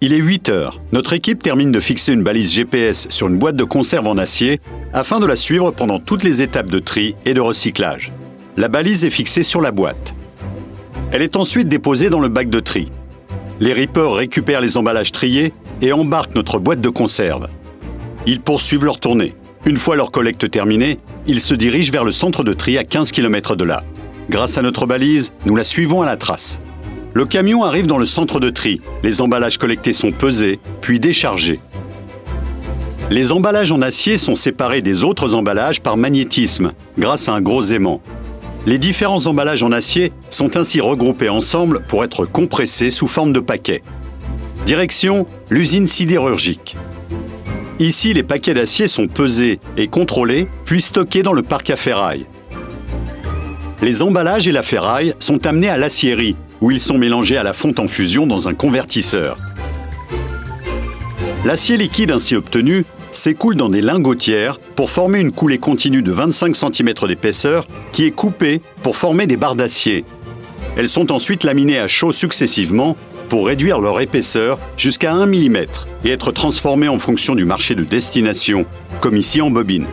Il est 8 heures. Notre équipe termine de fixer une balise GPS sur une boîte de conserve en acier afin de la suivre pendant toutes les étapes de tri et de recyclage. La balise est fixée sur la boîte. Elle est ensuite déposée dans le bac de tri. Les rippers récupèrent les emballages triés et embarquent notre boîte de conserve. Ils poursuivent leur tournée. Une fois leur collecte terminée, ils se dirigent vers le centre de tri à 15 km de là. Grâce à notre balise, nous la suivons à la trace. Le camion arrive dans le centre de tri. Les emballages collectés sont pesés, puis déchargés. Les emballages en acier sont séparés des autres emballages par magnétisme, grâce à un gros aimant. Les différents emballages en acier sont ainsi regroupés ensemble pour être compressés sous forme de paquets. Direction l'usine sidérurgique. Ici, les paquets d'acier sont pesés et contrôlés, puis stockés dans le parc à ferraille. Les emballages et la ferraille sont amenés à l'aciérie, où ils sont mélangés à la fonte en fusion dans un convertisseur. L'acier liquide ainsi obtenu s'écoule dans des lingotières pour former une coulée continue de 25 cm d'épaisseur qui est coupée pour former des barres d'acier. Elles sont ensuite laminées à chaud successivement pour réduire leur épaisseur jusqu'à 1 mm et être transformées en fonction du marché de destination, comme ici en bobine.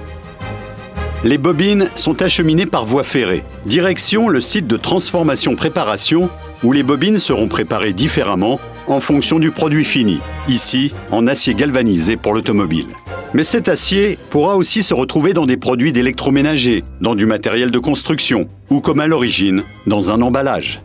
Les bobines sont acheminées par voie ferrée. Direction le site de transformation-préparation où les bobines seront préparées différemment en fonction du produit fini, ici en acier galvanisé pour l'automobile. Mais cet acier pourra aussi se retrouver dans des produits d'électroménager, dans du matériel de construction ou comme à l'origine, dans un emballage.